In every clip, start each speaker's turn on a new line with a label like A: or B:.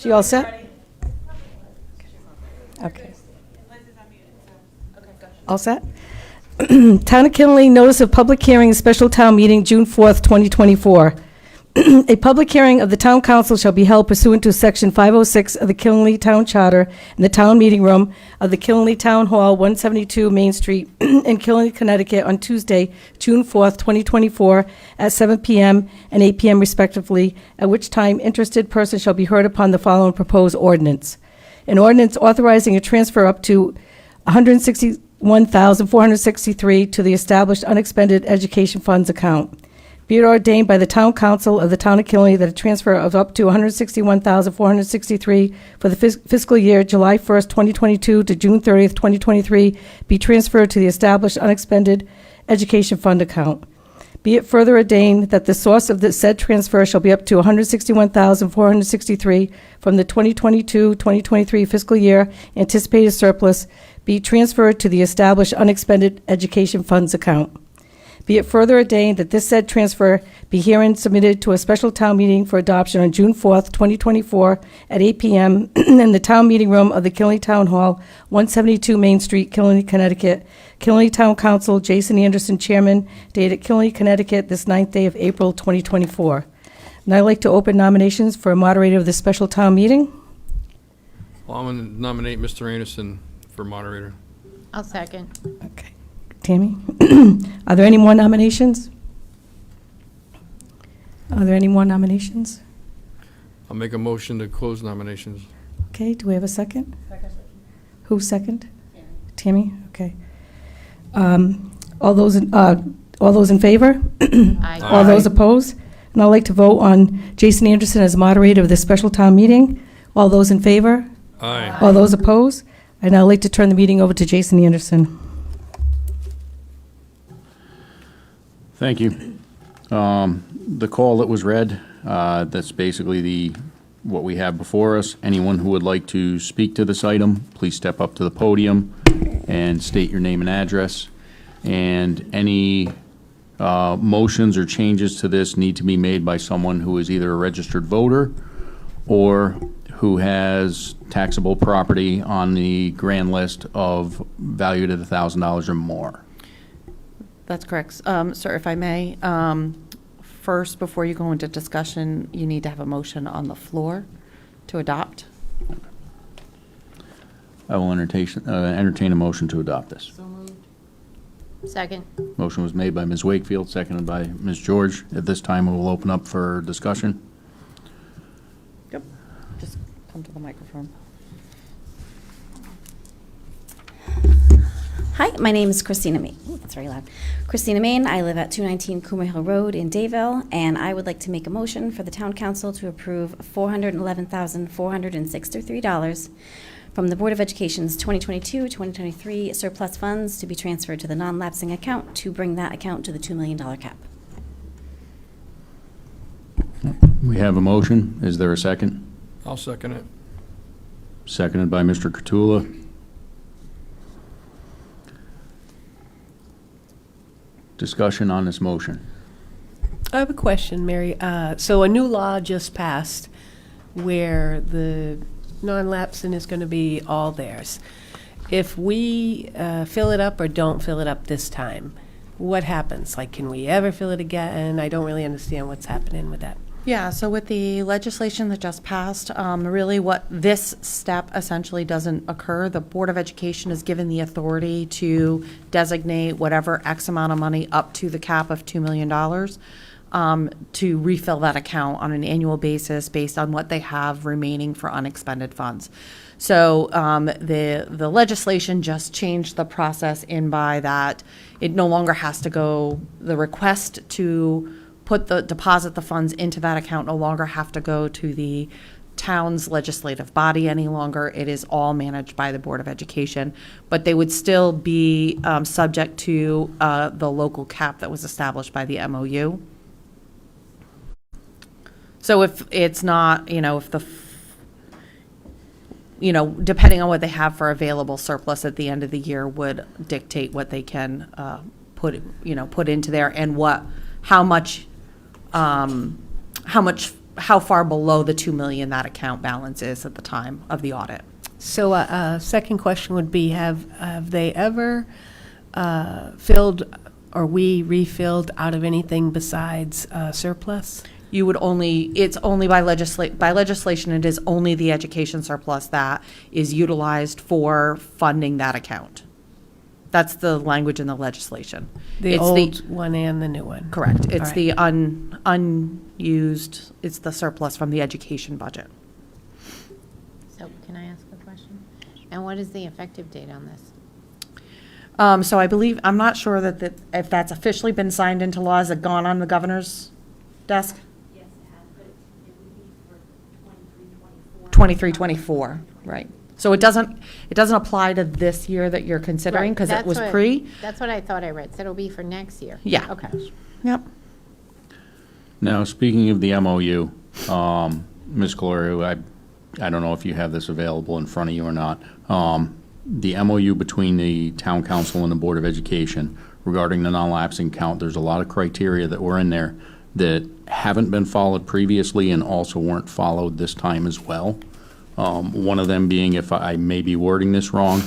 A: She all set? Okay. All set? Town of Kinley, notice of public hearing, special town meeting, June 4th, 2024. A public hearing of the town council shall be held pursuant to section 506 of the Kinley Town Charter in the town meeting room of the Kinley Town Hall, 172 Main Street in Kinley, Connecticut, on Tuesday, June 4th, 2024, at 7 p.m. and 8 p.m. respectively, at which time interested persons shall be heard upon the following proposed ordinance. An ordinance authorizing a transfer up to $161,463 to the established unexpended education funds account. Be it ordained by the Town Council of the Town of Kinley that a transfer of up to $161,463 for the fiscal year July 1st, 2022 to June 30th, 2023 be transferred to the established unexpended education fund account. Be it further ordained that the source of the said transfer shall be up to $161,463 from the 2022-2023 fiscal year anticipated surplus be transferred to the established unexpended education funds account. Be it further ordained that this said transfer be herein submitted to a special town meeting for adoption on June 4th, 2024 at 8 p.m. in the town meeting room of the Kinley Town Hall, 172 Main Street, Kinley, Connecticut. Kinley Town Council, Jason Anderson, Chairman, dated Kinley, Connecticut, this 9th day of April, 2024. And I'd like to open nominations for a moderator of this special town meeting.
B: Well, I'm going to nominate Mr. Anderson for moderator.
C: I'll second.
A: Okay. Tammy? Are there any more nominations? Are there any more nominations?
B: I'll make a motion to close nominations.
A: Okay, do we have a second? Who's second? Tammy? Okay. All those in favor?
C: Aye.
A: All those opposed? And I'd like to vote on Jason Anderson as moderator of this special town meeting. All those in favor?
B: Aye.
A: All those opposed? And I'd like to turn the meeting over to Jason Anderson.
D: Thank you. The call that was read, that's basically what we have before us. Anyone who would like to speak to this item, please step up to the podium and state your name and address. And any motions or changes to this need to be made by someone who is either a registered voter or who has taxable property on the grand list of valued at $1,000 or more.
E: That's correct. Sir, if I may, first, before you go into discussion, you need to have a motion on the floor to adopt.
D: I will entertain a motion to adopt this.
C: Second.
D: Motion was made by Ms. Wakefield, seconded by Ms. George. At this time, we will open up for discussion.
E: Yep. Just come to the microphone.
F: Hi, my name is Christina Main. Ooh, that's very loud. Christina Main. I live at 219 Coomer Hill Road in Dayville, and I would like to make a motion for the town council to approve $411,463 from the Board of Education's 2022-2023 surplus funds to be transferred to the non-lapsing account to bring that account to the $2 million cap.
D: We have a motion. Is there a second?
B: I'll second it.
D: Seconded by Mr. Cottula. Discussion on this motion.
G: I have a question, Mary. So a new law just passed where the non-lapsing is going to be all theirs. If we fill it up or don't fill it up this time, what happens? Like, can we ever fill it again? I don't really understand what's happening with that.
E: Yeah, so with the legislation that just passed, really what this step essentially doesn't occur. The Board of Education is given the authority to designate whatever X amount of money up to the cap of $2 million to refill that account on an annual basis based on what they have remaining for unexpended funds. So the legislation just changed the process in by that it no longer has to go, the request to deposit the funds into that account no longer have to go to the town's legislative body any longer. It is all managed by the Board of Education, but they would still be subject to the local cap that was established by the MOU. So if it's not, depending on what they have for available surplus at the end of the year would dictate what they can put into there and how much how far below the 2 million that account balance is at the time of the audit.
G: So second question would be, have they ever filled, or we refilled out of anything besides surplus?
E: You would only, it's only by legislation, it is only the education surplus that is utilized for funding that account. That's the language in the legislation.
G: The
E: It's
G: old one and the new one?
E: Correct. It's
G: All right.
E: the unused, it's the surplus from the education budget.
C: So can I ask a question? And what is the effective date on this?
E: So I believe, I'm not sure that, if that's officially been signed into law, has it gone on the governor's desk?
F: Yes, it has, but it would be for
E: 23, 24, right. So it doesn't apply to this year that you're considering,
C: Right,
E: because it
C: that's
E: was
C: what-
E: pre?
C: That's what I thought I read, so it'll be for next year?
E: Yeah.
C: Okay.
E: Yep.
D: Now, speaking of the MOU, Ms. Gloria, I don't know if you have this available in front of you or not. The MOU between the Town Council and the Board of Education regarding the non-lapsing count, there's a lot of criteria that were in there that haven't been followed previously and also weren't followed this time as well. One of them being, if I may be wording this wrong,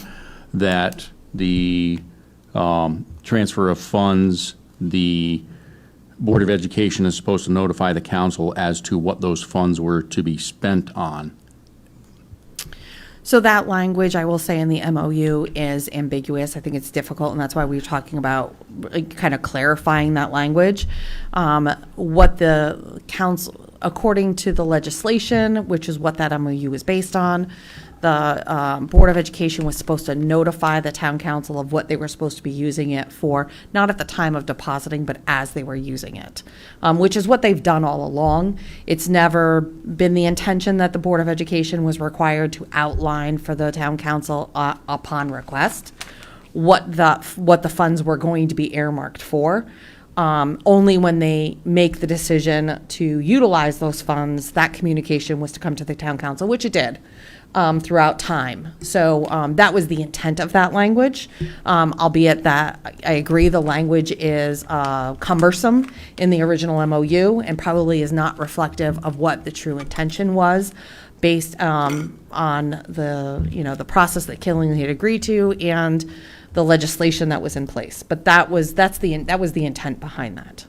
D: that the transfer of funds, the Board of Education is supposed to notify the council as to what those funds were to be spent on.
E: So that language, I will say, in the MOU is ambiguous. I think it's difficult, and that's why we were talking about kind of clarifying that language. What the council, according to the legislation, which is what that MOU is based on, the Board of Education was supposed to notify the town council of what they were supposed to be using it for, not at the time of depositing, but as they were using it, which is what they've done all along. It's never been the intention that the Board of Education was required to outline for the town council upon request what the funds were going to be earmarked for. Only when they make the decision to utilize those funds, that communication was to come to the town council, which it did throughout time. So that was the intent of that language, albeit that I agree the language is cumbersome in the original MOU and probably is not reflective of what the true intention was based on the process that Killingley had agreed to and the legislation that was in place. But that was the intent behind that.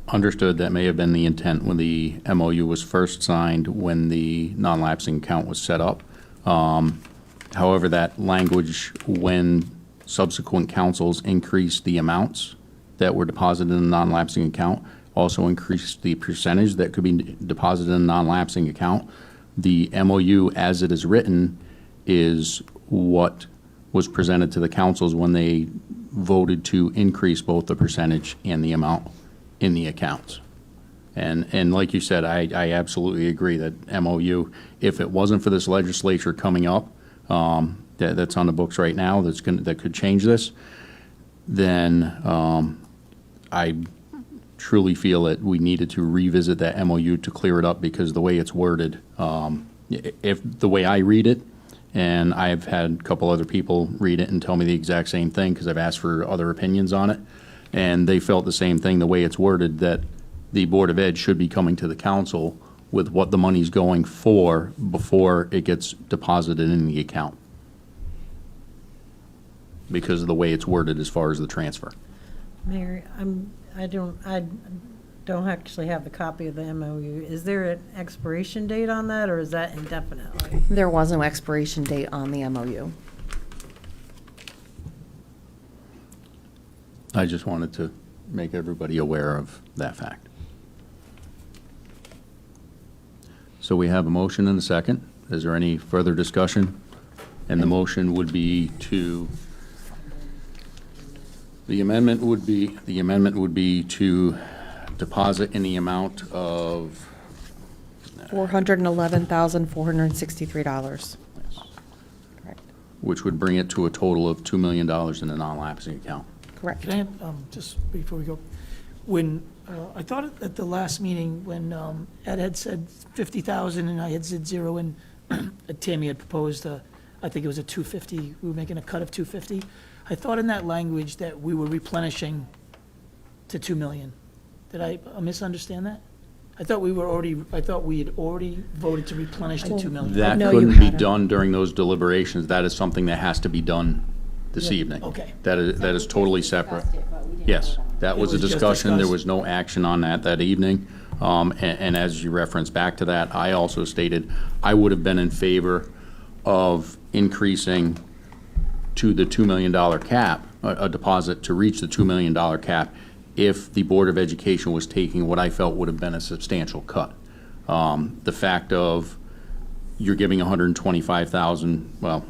D: Understood, that may have been the intent when the MOU was first signed, when the non-lapsing account was set up. However, that language, when subsequent councils increased the amounts that were deposited in the non-lapsing account, also increased the percentage that could be deposited in a non-lapsing account. The MOU, as it is written, is what was presented to the councils when they voted to increase both the percentage and the amount in the accounts. And like you said, I absolutely agree that MOU, if it wasn't for this legislature coming up, that's on the books right now, that could change this, then I truly feel that we needed to revisit that MOU to clear it up, because the way it's worded, if the way I read it, and I've had a couple other people read it and tell me the exact same thing, because I've asked for other opinions on it, and they felt the same thing, the way it's worded, that the Board of Ed should be coming to the council with what the money's going for before it gets deposited in the account, because of the way it's worded as far as the transfer.
H: Mary, I don't actually have the copy of the MOU. Is there an expiration date on that, or is that indefinitely?
E: There was no expiration date on the MOU.
D: I just wanted to make everybody aware of that fact. So we have a motion and a second. Is there any further discussion? And the motion would be to, the amendment would be to deposit in the amount of,
E: $411,463. Correct.
D: which would bring it to a total of $2 million in the non-lapsing account.
E: Correct.
I: Can I, just before we go, when, I thought at the last meeting, when Ed had said 50,000 and I had said 0, and Tammy had proposed, I think it was a 250, we were making a cut of 250. I thought in that language that we were replenishing to 2 million. Did I misunderstand that? I thought we had already voted to replenish the 2 million.
D: That
E: No, you
D: couldn't be
E: hadn't.
D: done during those deliberations. That is something that has to be done this evening.
I: Okay.
D: That is totally separate. Yes, that was a
I: It was just
D: discussion. There
I: discussed.
D: was no action on that evening. And as you referenced back to that, I also stated I would have been in favor of increasing to the $2 million cap, a deposit to reach the $2 million cap, if the Board of Education was taking what I felt would have been a substantial cut. The fact of you're giving 125,000, well,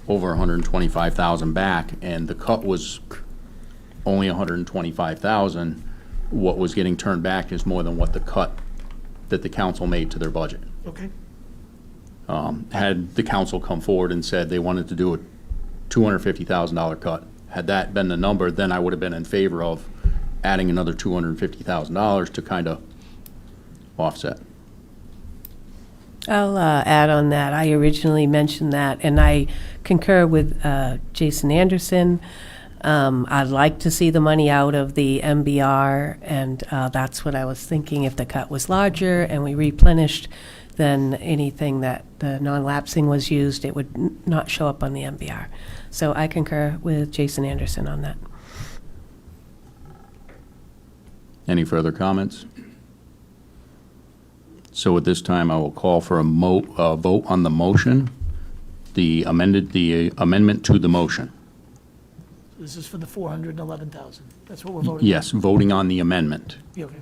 D: over 125,000 back, and the cut was only 125,000, what was getting turned back is more than what the cut that the council made to their budget.
I: Okay.
D: Had the council come forward and said they wanted to do a $250,000 cut, had that been the number, then I would have been in favor of adding another $250,000 to kind of offset.
G: I'll add on that. I originally mentioned that, and I concur with Jason Anderson. I'd like to see the money out of the MBR, and that's what I was thinking. If the cut was larger and we replenished, then anything that the non-lapsing was used, it would not show up on the MBR. So I concur with Jason Anderson on that.
D: Any further comments? So at this time, I will call for a vote on the motion, the amendment to the motion.
I: This is for the 411,000. That's what we're voting.
D: Yes, voting on the amendment.
I: Yeah, okay.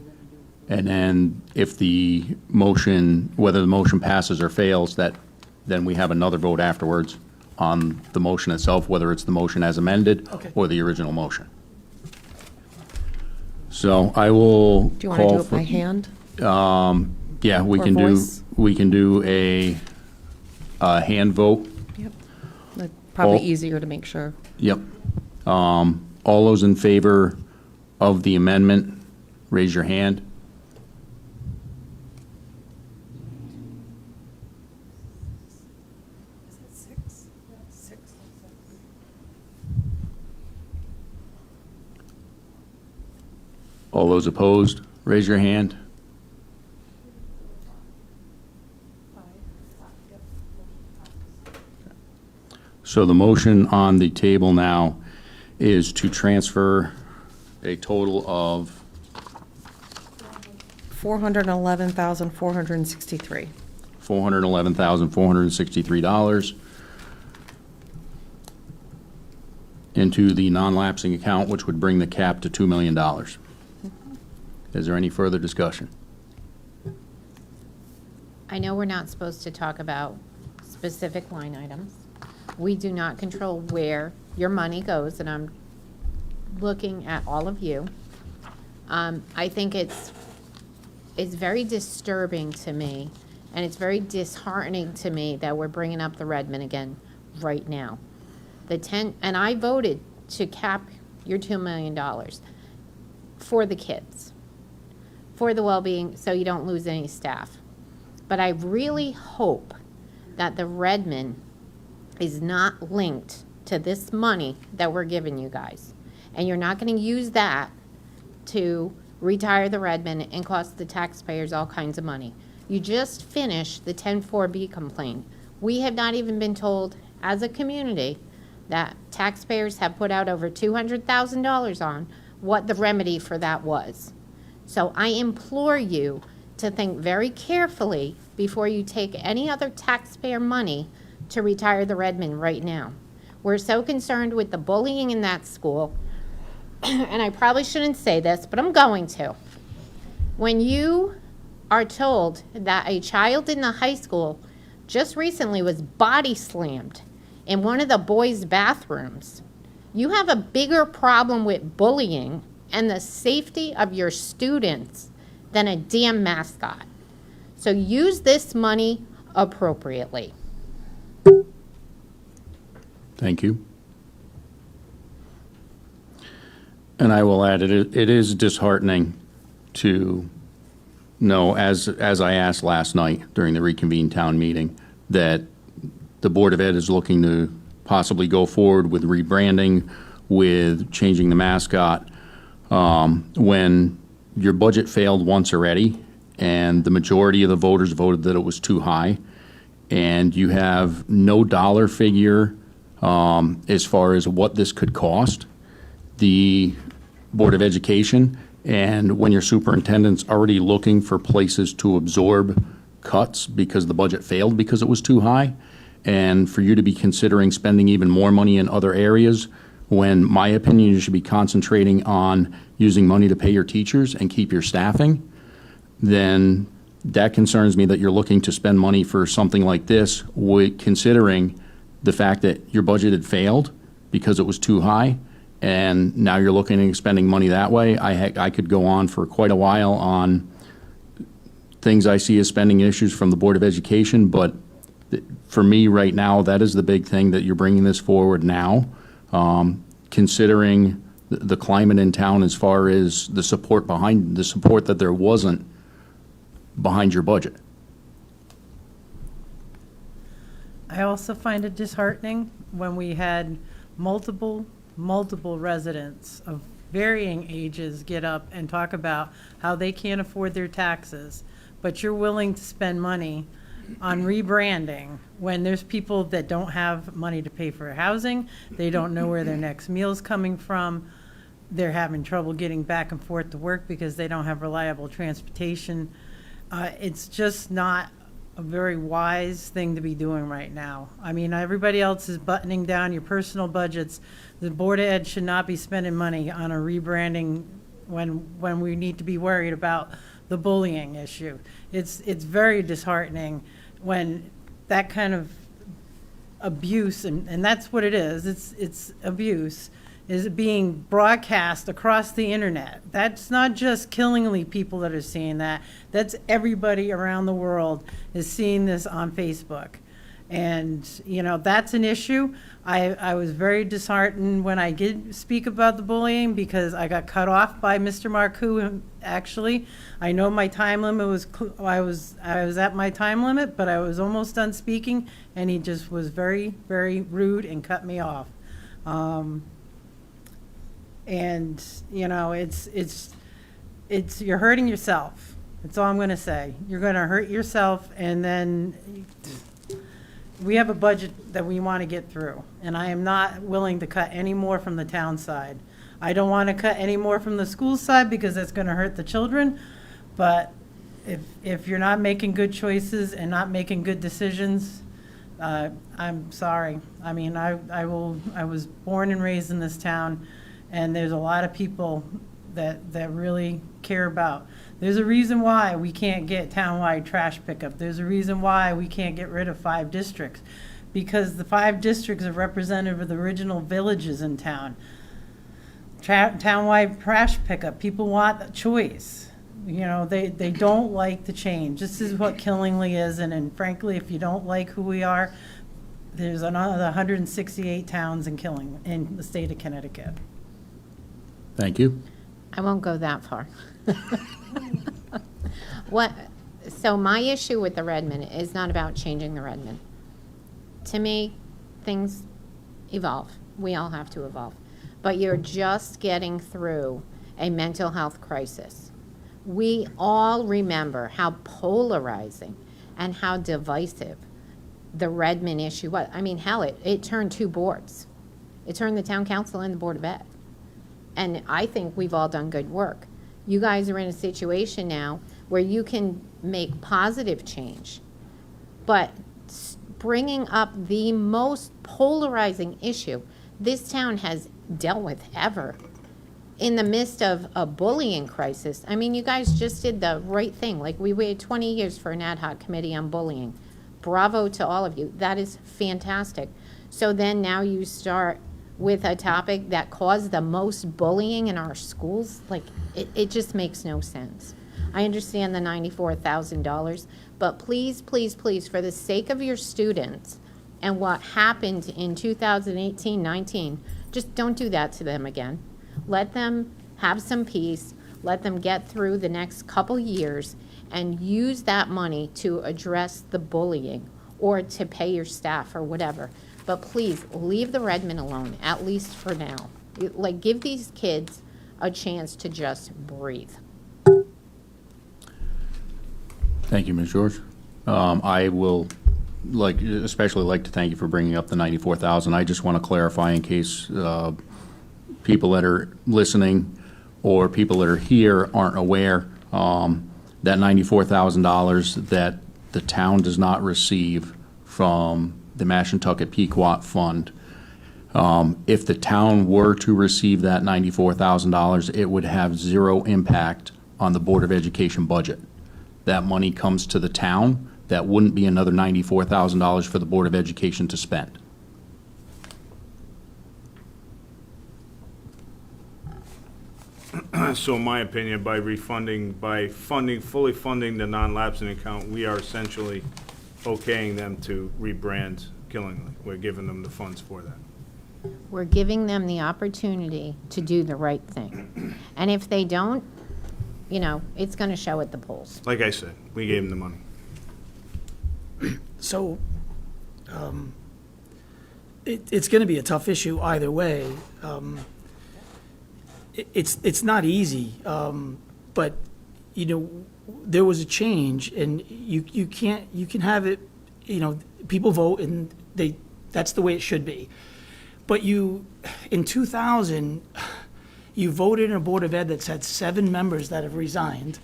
D: And then if the motion, whether the motion passes or fails, then we have another vote afterwards on the motion itself, whether it's the motion as amended
I: Okay.
D: or the original motion. So I will
E: Do you want to
D: call
E: do it by hand?
D: Yeah, we
E: Or
D: can
E: voice?
D: do a hand vote.
E: Yep. Probably
D: All-
E: easier to make sure.
D: Yep. All those in favor of the amendment, raise your hand. All those opposed, raise your hand. So the motion on the table now is to transfer a total of,
E: $411,463.
D: $411,463 into the non-lapsing account, which would bring the cap to $2 million. Is there any further discussion?
C: I know we're not supposed to talk about specific line items. We do not control where your money goes, and I'm looking at all of you. I think it's very disturbing to me, and it's very disheartening to me that we're bringing up the Redmond again right now. And I voted to cap your $2 million for the kids, for the well-being, so you don't lose any staff. But I really hope that the Redmond is not linked to this money that we're giving you guys. And you're not going to use that to retire the Redmond and cost the taxpayers all kinds of money. You just finished the 10-4B complaint. We have not even been told, as a community, that taxpayers have put out over $200,000 on what the remedy for that was. So I implore you to think very carefully before you take any other taxpayer money to retire the Redmond right now. We're so concerned with the bullying in that school, and I probably shouldn't say this, but I'm going to. When you are told that a child in the high school just recently was body slammed in one of the boys' bathrooms, you have a bigger problem with bullying and the safety of your students than a damn mascot. So use this money appropriately.
D: Thank you. And I will add, it is disheartening to know, as I asked last night during the reconvened town meeting, that the Board of Ed is looking to possibly go forward with rebranding, with changing the mascot, when your budget failed once already, and the majority of the voters voted that it was too high, and you have no dollar figure as far as what this could cost the Board of Education, and when your superintendent's already looking for places to absorb cuts because the budget failed because it was too high, and for you to be considering spending even more money in other areas, when my opinion, you should be concentrating on using money to pay your teachers and keep your staffing, then that concerns me that you're looking to spend money for something like this, considering the fact that your budget had failed because it was too high, and now you're looking at spending money that way. I could go on for quite a while on things I see as spending issues from the Board of Education, but for me right now, that is the big thing that you're bringing this forward now, considering the climate in town as far as the support that there wasn't behind your budget.
H: I also find it disheartening when we had multiple residents of varying ages get up and talk about how they can't afford their taxes, but you're willing to spend money on rebranding when there's people that don't have money to pay for housing, they don't know where their next meal's coming from, they're having trouble getting back and forth to work because they don't have reliable transportation. It's just not a very wise thing to be doing right now. I mean, everybody else is buttoning down your personal budgets. The Board of Ed should not be spending money on a rebranding when we need to be worried about the bullying issue. It's very disheartening when that kind of abuse, and that's what it is, it's abuse, is being broadcast across the internet. That's not just Killingly people that are seeing that. That's everybody around the world is seeing this on Facebook. And, you know, that's an issue. I was very disheartened when I did speak about the bullying because I got cut off by Mr. Marcoux, actually. I know my time limit was, I was at my time limit, but I was almost done speaking, and he just was very, very rude and cut me off. And, you know, it's you're hurting yourself. That's all I'm going to say. You're going to hurt yourself, and then we have a budget that we want to get through, and I am not willing to cut any more from the town side. I don't want to cut any more from the school side because that's going to hurt the children, but if you're not making good choices and not making good decisions, I'm sorry. I mean, I was born and raised in this town, and there's a lot of people that really care about. There's a reason why we can't get townwide trash pickup. There's a reason why we can't get rid of 5 districts, because the 5 districts are representative of the original villages in town. Townwide trash pickup, people want a choice. You know, they don't like the change. This is what Killingly is, and frankly, if you don't like who we are, there's another 168 towns in the state of Connecticut.
D: Thank you.
C: I won't go that far. So my issue with the Redmond is not about changing the Redmond. To me, things evolve. We all have to evolve. But you're just getting through a mental health crisis. We all remember how polarizing and how divisive the Redmond issue was. I mean, hell, it turned 2 boards. It turned the town council and the Board of Ed. And I think we've all done good work. You guys are in a situation now where you can make positive change, but bringing up the most polarizing issue this town has dealt with ever in the midst of a bullying crisis. I mean, you guys just did the right thing. Like, we waited 20 years for an ad hoc committee on bullying. Bravo to all of you. That is fantastic. So then now you start with a topic that caused the most bullying in our schools. Like, it just makes no sense. I understand the $94,000, but please, please, please, for the sake of your students and what happened in 2018-19, just don't do that to them again. Let them have some peace. Let them get through the next couple years and use that money to address the bullying or to pay your staff or whatever. But please, leave the Redmond alone, at least for now. Like, give these kids a chance to just breathe.
D: Thank you, Ms. George. I will especially like to thank you for bringing up the 94,000. I just want to clarify in case people that are listening or people that are here aren't aware, that $94,000 that the town does not receive from the Mashantucket Pequot Fund. If the town were to receive that $94,000, it would have zero impact on the Board of Education budget. That money comes to the town. That wouldn't be another $94,000 for the Board of Education to spend.
J: So in my opinion, fully funding the non-lapsing account, we are essentially okaying them to rebrand Killingly. We're giving them the funds for that.
C: We're giving them the opportunity to do the right thing. And if they don't, it's going to show at the polls.
J: Like I said, we gave them the money.
I: So, it's going to be a tough issue either way. It's not easy, but, there was a change, and you can have it, people vote, and that's the way it should be. But in 2000, you voted in a Board of Ed that's had 7 members that have resigned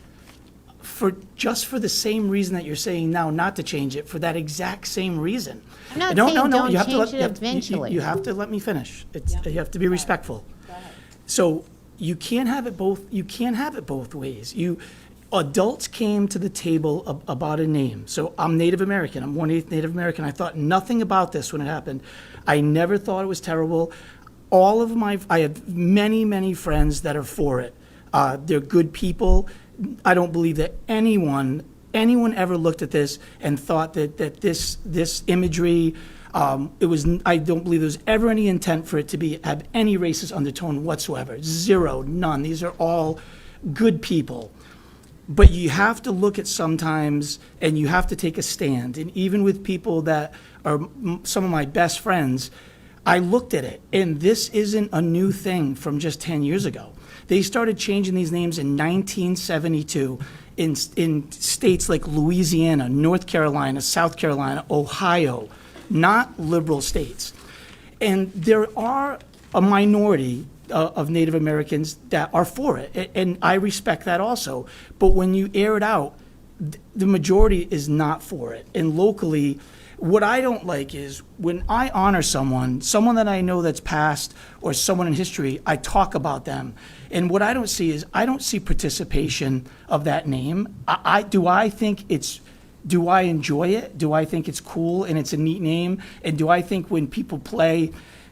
I: for the same reason that you're saying now not to change it, for that exact same reason.
C: I'm not
I: No,
C: saying
I: no, no,
C: don't
I: you have to
C: change
I: let-
C: it eventually.
I: You have to let me finish. You have to be respectful. So you can't have it both ways. Adults came to the table about a name. So I'm Native American. I'm 1/8 Native American. I thought nothing about this when it happened. I never thought it was terrible. I have many, many friends that are for it. They're good people. I don't believe that anyone ever looked at this and thought that this imagery, I don't believe there was ever any intent for it to have any racist undertone whatsoever. Zero, none. These are all good people. But you have to look at sometimes, and you have to take a stand. And even with people that are some of my best friends, I looked at it, and this isn't a new thing from just 10 years ago. They started changing these names in 1972 in states like Louisiana, North Carolina, South Carolina, Ohio, not liberal states. And there are a minority of Native Americans that are for it, and I respect that also. But when you air it out, the majority is not for it. And locally, what I don't like is when I honor someone that I know that's passed, or someone in history, I talk about them. And what I don't see is, I don't see participation of that name. Do I enjoy it? Do I think it's cool and it's a neat name? And do I think when people play,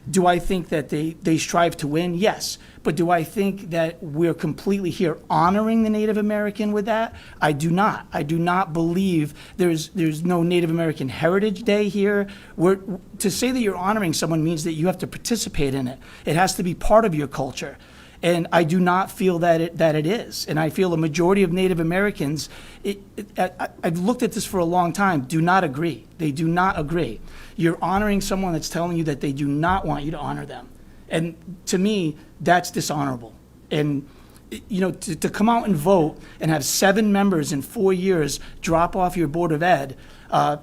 I: do I think that they strive to win? Yes. But do I think that we're completely here honoring the Native American with that? I do not. I do not believe there's no Native American Heritage Day here. To say that you're honoring someone means that you have to participate in it. It has to be part of your culture. And I do not feel that it is. And I feel a majority of Native Americans, I've looked at this for a long time, do not agree. They do not agree. You're honoring someone that's telling you that they do not want you to honor them. And to me, that's dishonorable. And, to come out and vote and have 7 members in 4 years drop off your Board of Ed,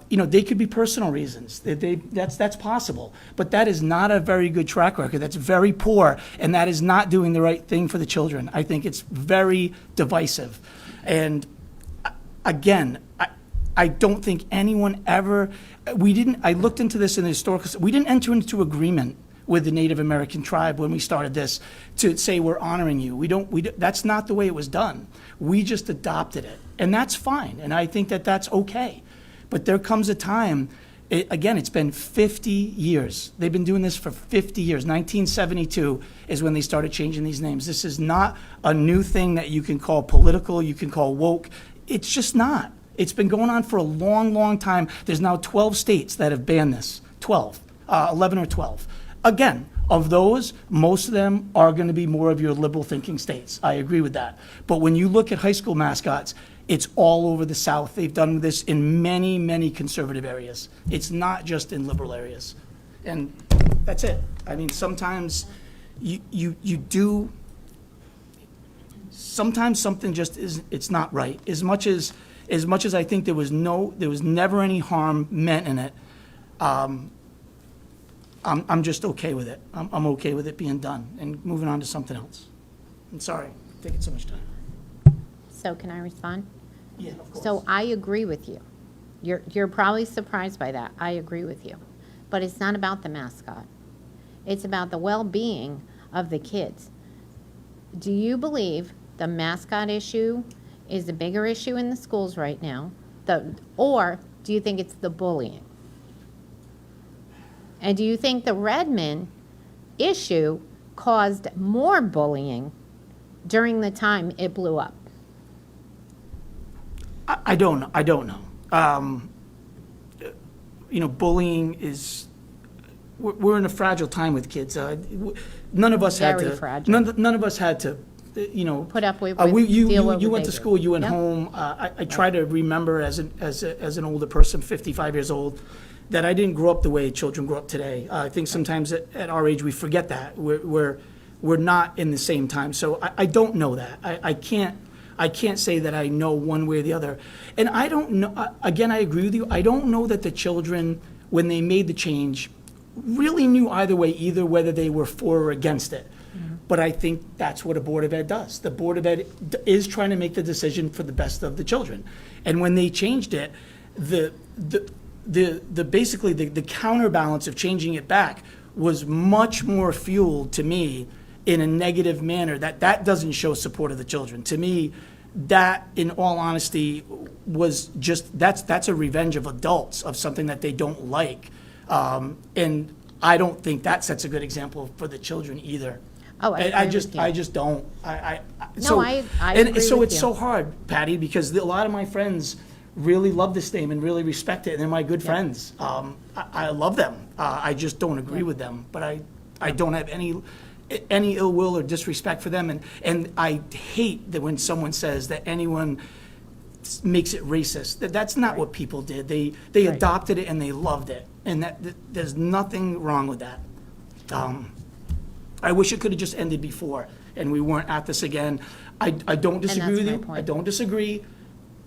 I: they could be personal reasons. That's possible. But that is not a very good track record. That's very poor, and that is not doing the right thing for the children. I think it's very divisive. And again, I don't think anyone ever, I looked into this in the historical, we didn't enter into agreement with the Native American tribe when we started this to say we're honoring you. That's not the way it was done. We just adopted it, and that's fine, and I think that that's okay. But there comes a time, it's been 50 years. They've been doing this for 50 years. 1972 is when they started changing these names. This is not a new thing that you can call political, you can call woke. It's just not. It's been going on for a long, long time. There's now 12 states that have banned this. 11 or 12. Again, of those, most of them are going to be more of your liberal thinking states. I agree with that. But when you look at high school mascots, it's all over the South. They've done this in many, many conservative areas. It's not just in liberal areas. And that's it. I mean, sometimes sometimes something just isn't, it's not right. As much as as much as I think there was never any harm meant in it, I'm just okay with it. I'm okay with it being done and moving on to something else. I'm sorry, taking so much time.
C: So can I respond?
I: Yeah, of course.
C: So I agree with you. You're probably surprised by that. I agree with you. But it's not about the mascot. It's about the well-being of the kids. Do you believe the mascot issue is a bigger issue in the schools right now? Or do you think it's the bullying? And do you think the Redmond issue caused more bullying during the time it blew up?
I: I don't know. Bullying is, we're in a fragile time with kids. None of us had
C: Very
I: to.
C: fragile.
I: None of us had to,
C: Put up with,
I: you
C: deal with
I: you
C: what
I: went
C: they
I: to
C: do.
I: school, you went
C: Yep.
I: home. I try to remember as an older person, 55 years old, that I didn't grow up the way children grow up today. I think sometimes at our age we forget that we're not in the same time. So I don't know that. I can't say that I know one way or the other. And I don't know. Again, I agree with you. I don't know that the children, when they made the change, really knew either way, either whether they were for or against it. But I think that's what a Board of Ed does. The Board of Ed is trying to make the decision for the best of the children. And when they changed it, basically the counterbalance of changing it back was much more fueled to me in a negative manner. That doesn't show support of the children. To me, that, in all honesty, was just, that's a revenge of adults of something that they don't like. And I don't think that sets a good example for the children either.
C: Oh, I agree with you.
I: I just don't.
C: No, I agree
I: so
C: with
I: it's
C: you.
I: so hard, Patty, because a lot of my friends really love this name and really respect it, and they're my good friends. I love them. I just don't agree with them, but I don't have any ill will or disrespect for them, and I hate that when someone says that anyone makes it racist. That's not what people did. They adopted it and they loved it, and there's nothing wrong with that. I wish it could have just ended before, and we weren't at this again. I don't disagree
C: that's
I: with
C: my
I: you.
C: point.
I: I don't disagree.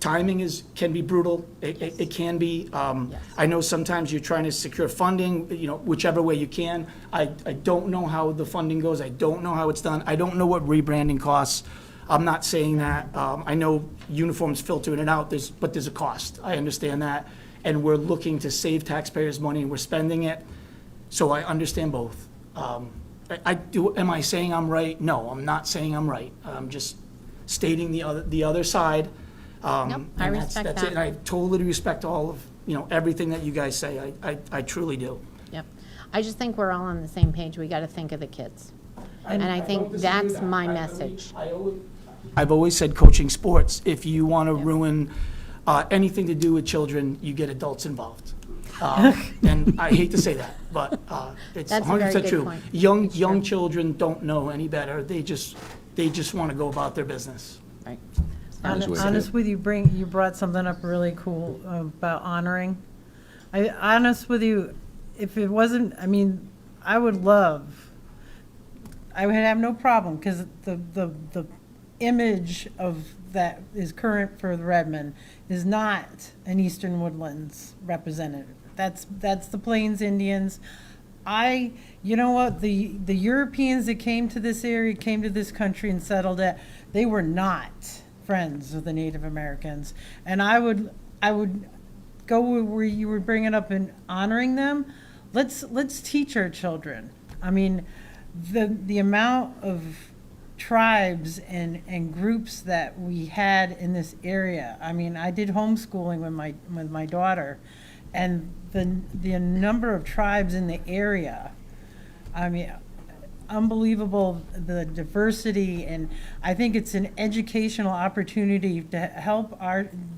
I: Timing can be brutal. It can be.
C: Yes.
I: I know sometimes you're trying to secure funding, whichever way you can. I don't know how the funding goes. I don't know how it's done. I don't know what rebranding costs. I'm not saying that. I know uniforms filter in and out, but there's a cost. I understand that. And we're looking to save taxpayers' money, and we're spending it. So I understand both. Am I saying I'm right? No, I'm not saying I'm right. I'm just stating the other side.
C: Nope, I
I: And
C: respect
I: that's
C: that.
I: it. And I totally respect all of, everything that you guys say. I truly do.
C: Yep. I just think we're all on the same page. We got to think of the kids. And I think that's my message.
I: I've always said coaching sports, if you want to ruin anything to do with children, you get adults involved. And I hate to say that, but it's
C: That's a very
I: 100%
C: good
I: true.
C: point.
I: Young children don't know any better. They just want to go about their business.
C: Right.
D: That's the way it
H: Honest
D: is.
H: with you, you brought something up really cool about honoring. Honest with you, if it wasn't, I would have no problem, because the image of that is current for the Redmond is not an Eastern Woodlands representative. That's the Plains Indians. You know what, the Europeans that came to this area, came to this country and settled it, they were not friends of the Native Americans. And I would go where you were bringing up in honoring them. Let's teach our children. The amount of tribes and groups that we had in this area. I did homeschooling with my daughter, and the number of tribes in the area. Unbelievable, the diversity, and I think it's an educational opportunity to help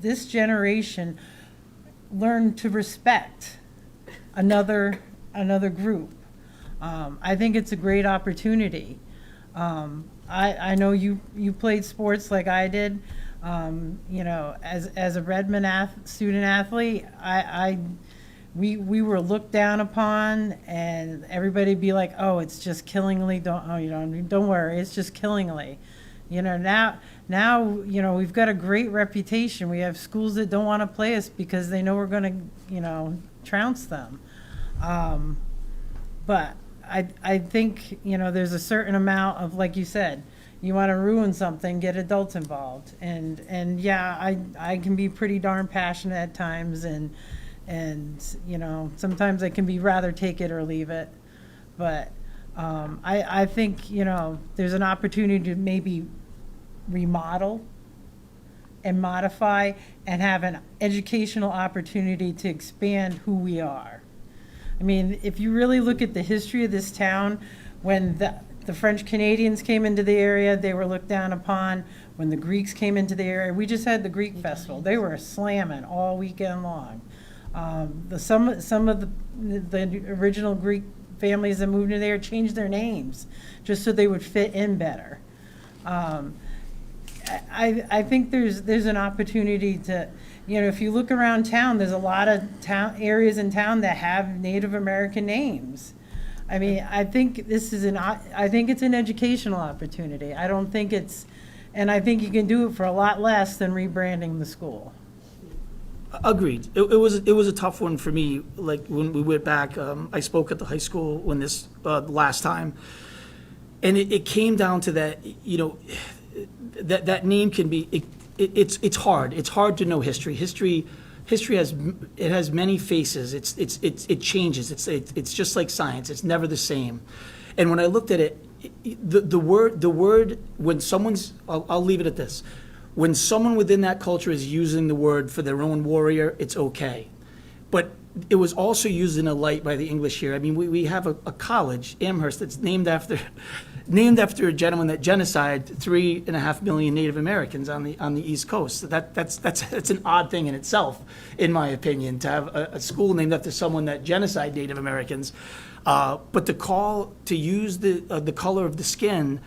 H: this generation learn to respect another group. I think it's a great opportunity. I know you played sports like I did. As a Redmond student athlete, we were looked down upon, and everybody'd be like, "Oh, it's just Killingly. Don't worry, it's just Killingly." Now, we've got a great reputation. We have schools that don't want to play us because they know we're going to, trounce them. But I think, there's a certain amount of, like you said, you want to ruin something, get adults involved. And yeah, I can be pretty darn passionate at times, and sometimes I can be rather take it or leave it. But I think, there's an opportunity to maybe remodel and modify and have an educational opportunity to expand who we are. I mean, if you really look at the history of this town, when the French Canadians came into the area, they were looked down upon. When the Greeks came into the area, we just had the Greek festival. They were slamming all weekend long. Some of the original Greek families that moved into there changed their names just so they would fit in better. I think there's an opportunity to, if you look around town, there's a lot of areas in town that have Native American names. I mean, I think it's an educational opportunity. I don't think and I think you can do it for a lot less than rebranding the school.
I: Agreed. It was a tough one for me. Like when we went back, I spoke at the high school when this last time, and it came down to that. That name can be. It's hard. It's hard to know history. History has many faces. It changes. It's just like science. It's never the same. And when I looked at it, the word when someone's I'll leave it at this. When someone within that culture is using the word for their own warrior, it's okay. But it was also used in a light by the English here. I mean, we have a college, Amherst, that's named after a gentleman that genocided 3.5 million Native Americans on the East Coast. That's an odd thing in itself, in my opinion, to have a school named after someone that genocided Native Americans. But the call to use the color of the skin.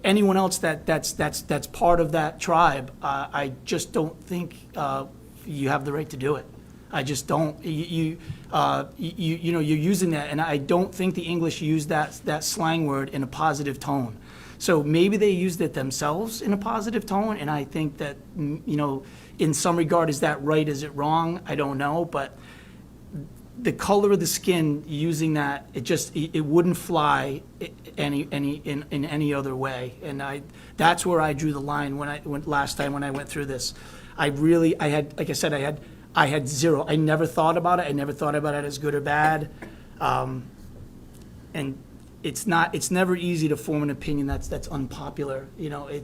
I: Anyone else that's part of that tribe, I just don't think you have the right to do it. I just don't. You're using that, and I don't think the English use that slang word in a positive tone. So maybe they used it themselves in a positive tone, and I think that in some regard, is that right? Is it wrong? I don't know, but the color of the skin, using that, it wouldn't fly in any other way. And that's where I drew the line when I went last time when I went through this. I had, like I said, I had zero. I never thought about it. I never thought about it as good or bad. And it's never easy to form an opinion that's unpopular. It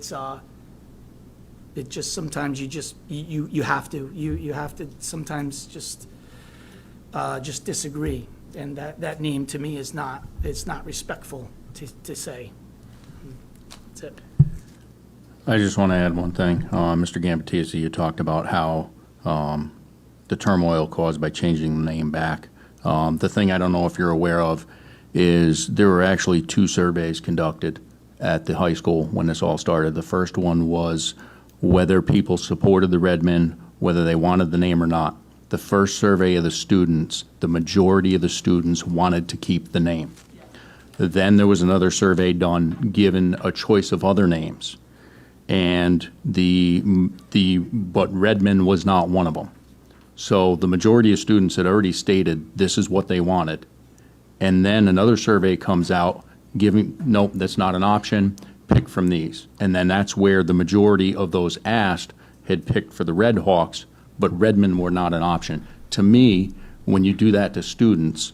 I: just sometimes you have to sometimes just disagree, and that name to me it's not respectful to say. That's it.
D: I just want to add one thing. Mr. Gambatese, you talked about how the turmoil caused by changing the name back. The thing I don't know if you're aware of is there were actually 2 surveys conducted at the high school when this all started. The first one was whether people supported the Redmen, whether they wanted the name or not. The first survey of the students, the majority of the students wanted to keep the name. Then there was another survey done, given a choice of other names, and but Redmond was not one of them. So the majority of students had already stated this is what they wanted, and then another survey comes out nope, that's not an option. Pick from these, and then that's where the majority of those asked had picked for the Red Hawks, but Redmond were not an option. To me, when you do that to students,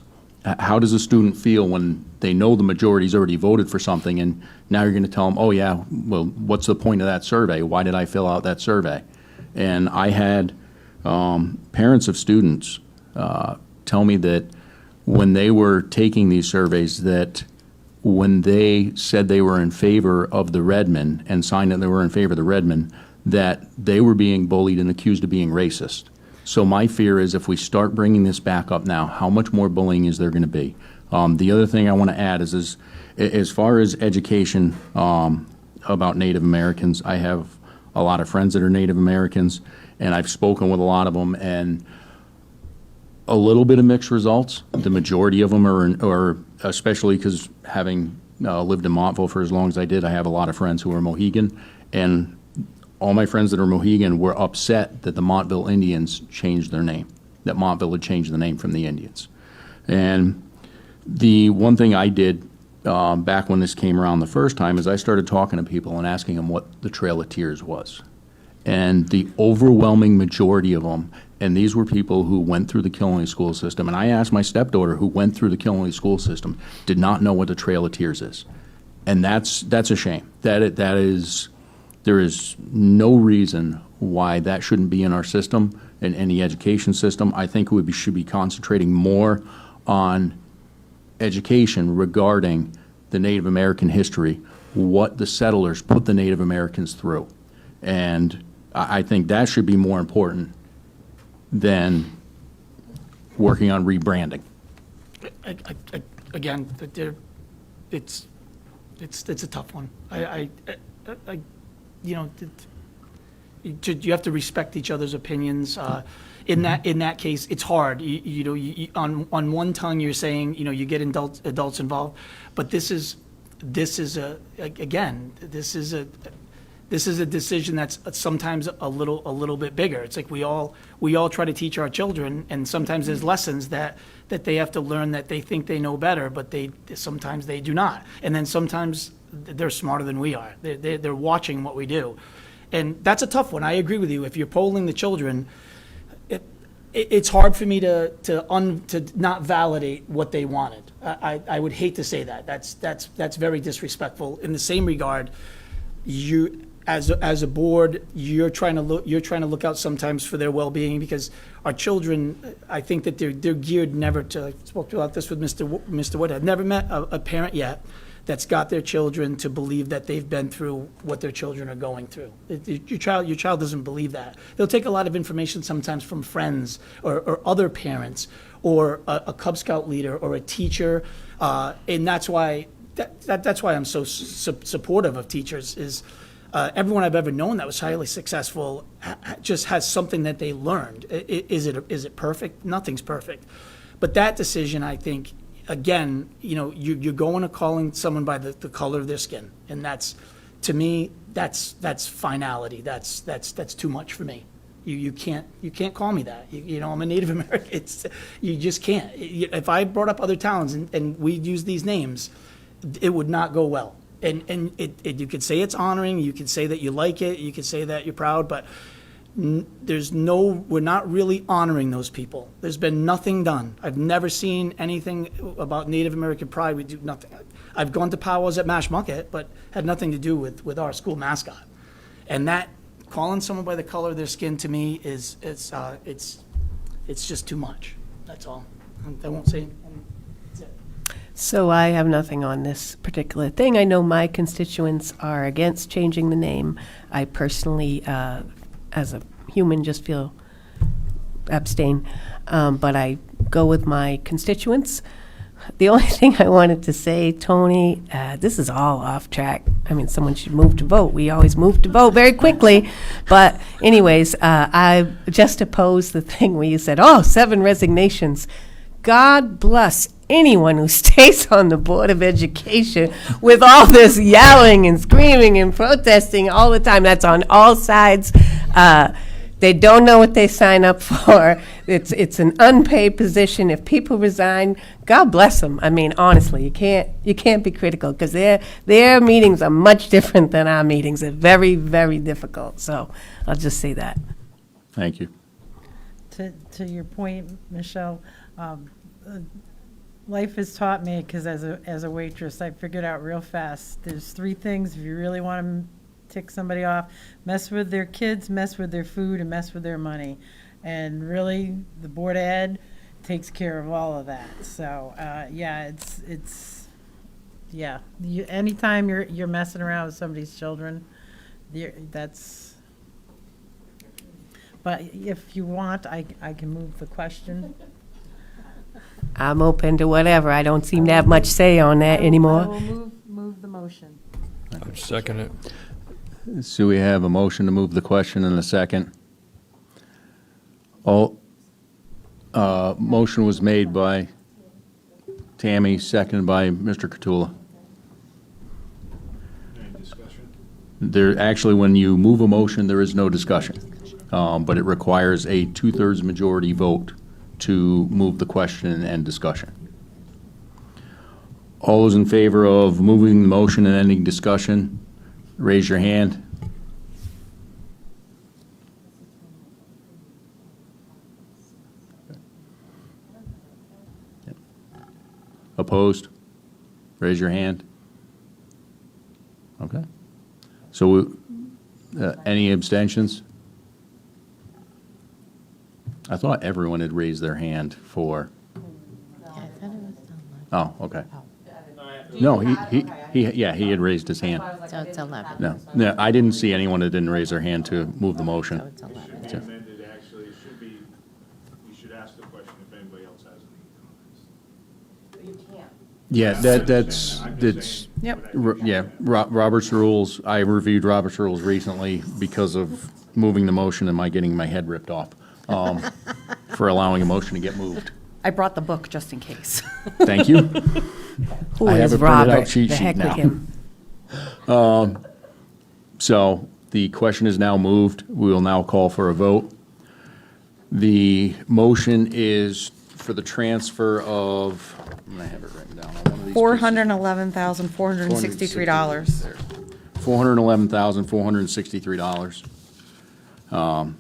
D: how does a student feel when they know the majority's already voted for something, and now you're going to tell them, oh yeah, well, what's the point of that survey? Why did I fill out that survey? And I had parents of students tell me that when they were taking these surveys, that when they said they were in favor of the Redmen and signed that they were in favor of the Redmen, that they were being bullied and accused of being racist. So my fear is if we start bringing this back up now, how much more bullying is there going to be? The other thing I want to add is as far as education about Native Americans, I have a lot of friends that are Native Americans, and I've spoken with a lot of them, and a little bit of mixed results. The majority of them are especially because having lived in Montville for as long as I did. I have a lot of friends who are Mohegan, and all my friends that are Mohegan were upset that the Montville Indians changed their name, that Montville had changed the name from the Indians. And the one thing I did back when this came around the first time is I started talking to people and asking them what the Trail of Tears was. And the overwhelming majority of them, and these were people who went through the Killenly school system, and I asked my stepdaughter who went through the Killenly school system, did not know what the Trail of Tears is. And that's a shame. There is no reason why that shouldn't be in our system, in the education system. I think we should be concentrating more on education regarding the Native American history, what the settlers put the Native Americans through. And I think that should be more important than working on rebranding.
I: Again, it's a tough one. You have to respect each other's opinions. In that case, it's hard. On one tongue, you're saying, you get adults involved, but this is a decision that's sometimes a little bit bigger. It's like we all try to teach our children, and sometimes there's lessons that they have to learn that they think they know better, but sometimes they do not. And then sometimes they're smarter than we are. They're watching what we do. And that's a tough one. I agree with you. If you're polling the children, it's hard for me to not validate what they wanted. I would hate to say that. That's very disrespectful. In the same regard, you as a board, you're trying to look out sometimes for their well-being, because our children, I think that they're geared never to. I spoke about this with Mr. Wood. I've never met a parent yet that's got their children to believe that they've been through what their children are going through. Your child doesn't believe that. They'll take a lot of information sometimes from friends or other parents or a Cub Scout leader or a teacher, and that's why I'm so supportive of teachers. Is everyone I've ever known that was highly successful just has something that they learned. Is it perfect? Nothing's perfect, but that decision, I think. Again, you're going to calling someone by the color of their skin, and that's, to me, that's finality. That's too much for me. You can't call me that. I'm a Native American. You just can't. If I brought up other towns and we use these names, it would not go well. And you could say it's honoring. You could say that you like it. You could say that you're proud, but we're not really honoring those people. There's been nothing done. I've never seen anything about Native American pride. We do nothing. I've gone to powwows at Mashmucket, but had nothing to do with our school mascot. And that, calling someone by the color of their skin, to me it's just too much. That's all. I won't say. That's it.
G: So I have nothing on this particular thing. I know my constituents are against changing the name. I personally, as a human, just feel abstain, but I go with my constituents. The only thing I wanted to say, Tony, this is all off track. I mean, someone should move to vote. We always move to vote very quickly. But anyways, I just opposed the thing where you said, 7 resignations. God bless anyone who stays on the Board of Education with all this yelling and screaming and protesting all the time. That's on all sides. They don't know what they sign up for. It's an unpaid position. If people resign, God bless them. I mean, honestly, you can't be critical, because their meetings are much different than our meetings. They're very, very difficult. So I'll just say that.
D: Thank you.
H: To your point, Michelle, life has taught me, because as a waitress, I figured out real fast, there's 3 things if you really want to tick somebody off: mess with their kids, mess with their food, and mess with their money. And really, the Board of Ed takes care of all of that. So anytime you're messing around with somebody's children, that's. But if you want, I can move the question.
G: I'm open to whatever. I don't seem to have much say on that anymore.
H: I will move the motion.
B: I'd second it.
D: So we have a motion to move the question in a second. Motion was made by Tammy, seconded by Mr. Cottula.
J: discussion?
D: There, actually, when you move a motion, there is no discussion. But it requires a 2/3 majority vote to move the question and end discussion. All those in favor of moving the motion and ending discussion, raise your hand. Opposed? Raise your hand. Okay. So, any abstentions? I thought everyone had raised their hand for,
C: Yeah, I thought it was done
D: oh, okay. No, he had raised his hand.
C: last. So it's 11.
D: No, I didn't see anyone that didn't raise their hand to move the
C: So
D: motion.
C: it's 11.
J: Be amended, actually, it should be, you should ask the question if anybody else has any comments.
D: Yeah, that's,
E: Yep.
D: Robert's rules, I reviewed Robert's rules recently because of moving the motion and my getting my head ripped off, for allowing a motion to get moved.
E: I brought the book just in case.
D: Thank you.
G: Who
D: I have
G: is
D: a printed out
G: Robert?
D: cheat
G: The
D: sheet
G: heck
D: now.
G: with him.
D: So the question is now moved. We will now call for a vote. The motion is for the transfer of, I'm going to have it written down on one of these.
E: $411,463.
D: $411,463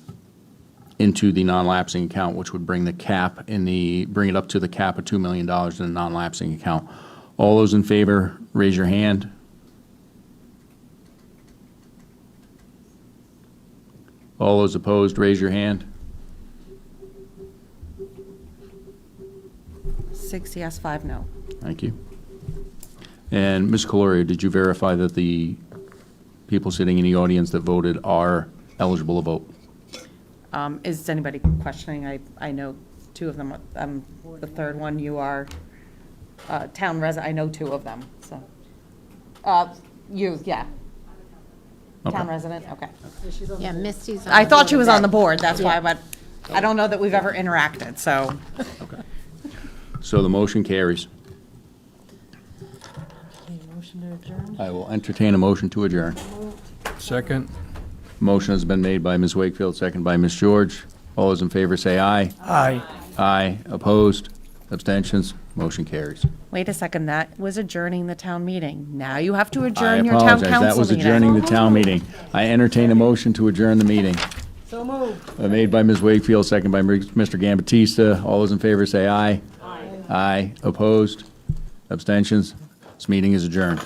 D: into the non-lapsing account, which would bring the cap bring it up to the cap of $2 million in the non-lapsing account. All those in favor, raise your hand. All those opposed, raise your hand.
E: 6 yes, 5 no.
D: Thank you. And Ms. Caloria, did you verify that the people sitting in the audience that voted are eligible to vote?
E: Is anybody questioning? I know 2 of them. The third one, you are town resident. I know 2 of them, so. You, yeah. Town
D: Okay.
E: resident, okay.
C: Yeah, Misty's on
E: I
C: the
E: thought
C: board
E: she was
C: of
E: on the
C: ed.
E: board, that's why,
C: Yeah.
E: but I don't know that we've ever interacted, so.
D: So the motion carries.
H: Motion to adjourn?
D: I will entertain a motion to adjourn.
B: Second?
D: Motion has been made by Ms. Wakefield, second by Ms. George. All those in favor say aye.
I: Aye.
D: Aye. Opposed? Abstentions? Motion carries.
E: Wait a second, that was adjourning the town meeting. Now you have to
D: I
E: adjourn your town
D: apologize.
E: council
D: That was
E: meeting.
D: adjourning the town meeting. I entertain a motion to adjourn the meeting.
H: So moved.
D: Made by Ms. Wakefield, second by Mr. Gambatista. All those in favor say aye. Aye. Aye. Opposed? Abstentions? This meeting is adjourned.